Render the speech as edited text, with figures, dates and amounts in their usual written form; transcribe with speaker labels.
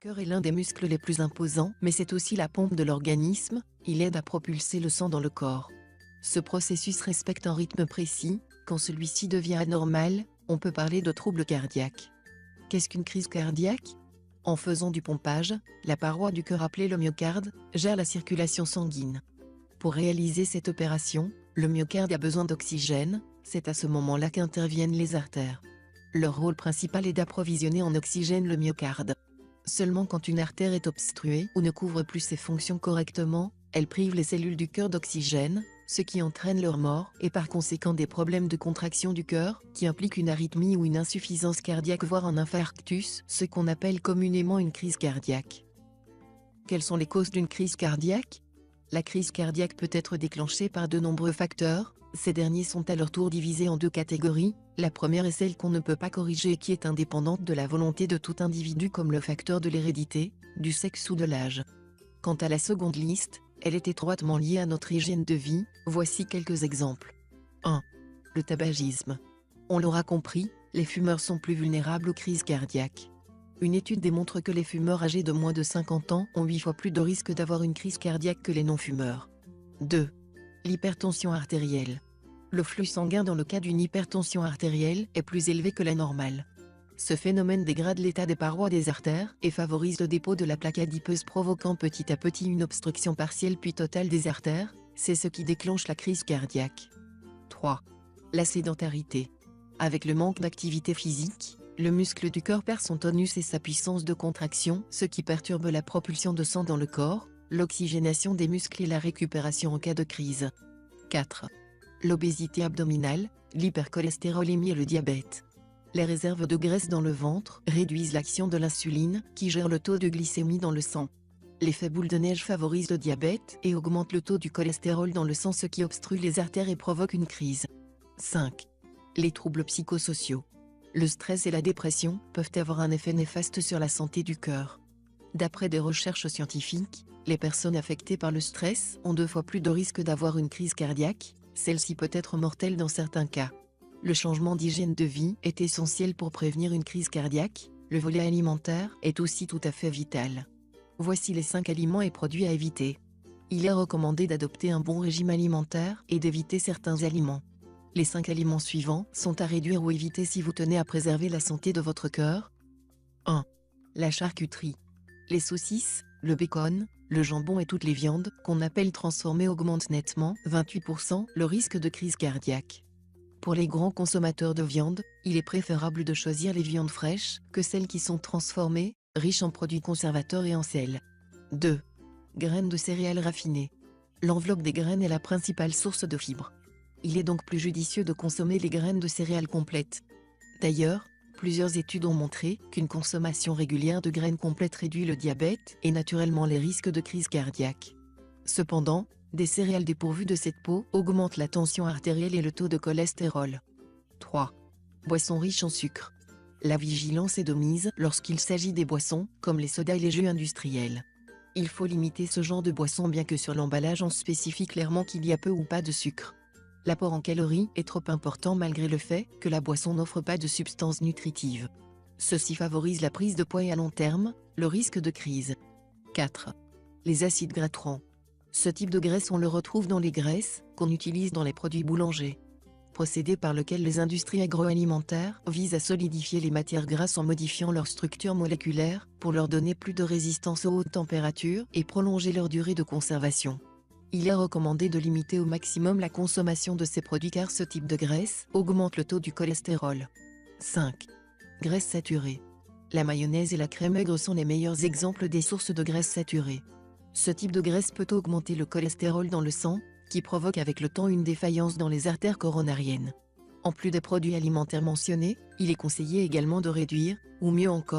Speaker 1: cœur est l'un des muscles les plus imposants, mais c'est aussi la pompe de l'organisme, il aide à propulser le sang dans le corps. Ce processus respecte un rythme précis, quand celui-ci devient anormal, on peut parler de trouble cardiaque. Qu'est-ce qu'une crise cardiaque? En faisant du pompage, la paroi du cœur appelée le myocarde, gère la circulation sanguine. Pour réaliser cette opération, le myocarde a besoin d'oxygène, c'est à ce moment-là qu'interviennent les artères. Leur rôle principal est d'approvisionner en oxygène le myocarde. Seulement quand une artère est obstruée ou ne couvre plus ses fonctions correctement, elle prive les cellules du cœur d'oxygène, ce qui entraîne leur mort et par conséquent des problèmes de contraction du cœur, qui impliquent une arythmie ou une insuffisance cardiaque voire un infarctus, ce qu'on appelle communément une crise cardiaque. Quelles sont les causes d'une crise cardiaque? La crise cardiaque peut être déclenchée par de nombreux facteurs, ces derniers sont à leur tour divisés en deux catégories. La première est celle qu'on ne peut pas corriger et qui est indépendante de la volonté de tout individu comme le facteur de l'hérédité, du sexe ou de l'âge. Quant à la seconde liste, elle est étroitement liée à notre hygiène de vie, voici quelques exemples. 1. Le tabagisme. On l'aura compris, les fumeurs sont plus vulnérables aux crises cardiaques. Une étude démontre que les fumeurs âgés de moins de 50 ans ont 8 fois plus de risque d'avoir une crise cardiaque que les non-fumeurs. 2. L'hypertension artérielle. Le flux sanguin dans le cas d'une hypertension artérielle est plus élevé que la normale. Ce phénomène dégrade l'état des parois des artères et favorise le dépôt de la plaque adipeuse provoquant petit à petit une obstruction partielle puis totale des artères, c'est ce qui déclenche la crise cardiaque. 3. La sédentarité. Avec le manque d'activité physique, le muscle du cœur perd son tonus et sa puissance de contraction, ce qui perturbe la propulsion de sang dans le corps, l'oxygénation des muscles et la récupération en cas de crise. 4. L'obésité abdominale, l'hypercholestérolémie et le diabète. Les réserves de graisse dans le ventre réduisent l'action de l'insuline, qui gère le taux de glycémie dans le sang. L'effet boule de neige favorise le diabète et augmente le taux du cholestérol dans le sang, ce qui obstrue les artères et provoque une crise. 5. Les troubles psychosociaux. Le stress et la dépression peuvent avoir un effet néfaste sur la santé du cœur. D'après des recherches scientifiques, les personnes affectées par le stress ont 2 fois plus de risques d'avoir une crise cardiaque, celle-ci peut être mortelle dans certains cas. Le changement d'hygiène de vie est essentiel pour prévenir une crise cardiaque, le volet alimentaire est aussi tout à fait vital. Voici les 5 aliments et produits à éviter. Il est recommandé d'adopter un bon régime alimentaire et d'éviter certains aliments. Les 5 aliments suivants sont à réduire ou éviter si vous tenez à préserver la santé de votre cœur. 1. La charcuterie. Les saucisses, le bacon, le jambon et toutes les viandes qu'on appelle transformées augmentent nettement, 28%, le risque de crise cardiaque. Pour les grands consommateurs de viande, il est préférable de choisir les viandes fraîches que celles qui sont transformées, riches en produits conservateurs et en sel. 2. Graines de céréales raffinées. L'enveloppe des graines est la principale source de fibres. Il est donc plus judicieux de consommer les graines de céréales complètes. D'ailleurs, plusieurs études ont montré qu'une consommation régulière de graines complètes réduit le diabète et naturellement les risques de crise cardiaque. Cependant, des céréales dépourvues de cette peau augmentent la tension artérielle et le taux de cholestérol. 3. Boissons riches en sucre. La vigilance est de mise lorsqu'il s'agit des boissons, comme les sodas et les jus industriels. Il faut limiter ce genre de boissons bien que sur l'emballage on spécifie clairement qu'il y a peu ou pas de sucre. L'apport en calories est trop important malgré le fait que la boisson n'offre pas de substances nutritives. Ceci favorise la prise de poids et à long terme, le risque de crise. 4. Les acides gras trans. Ce type de graisse on le retrouve dans les graisses qu'on utilise dans les produits boulangers. Procédé par lequel les industries agroalimentaires visent à solidifier les matières grasses en modifiant leur structure moléculaire pour leur donner plus de résistance aux hautes températures et prolonger leur durée de conservation. Il est recommandé de limiter au maximum la consommation de ces produits car ce type de graisse augmente le taux du cholestérol. 5. Graisse saturée. La mayonnaise et la crème maigre sont les meilleurs exemples des sources de graisse saturée. Ce type de graisse peut augmenter le cholestérol dans le sang, qui provoque avec le temps une défaillance dans les artères coronariennes. En plus des produits alimentaires mentionnés, il est conseillé également de réduire, ou mieux encore,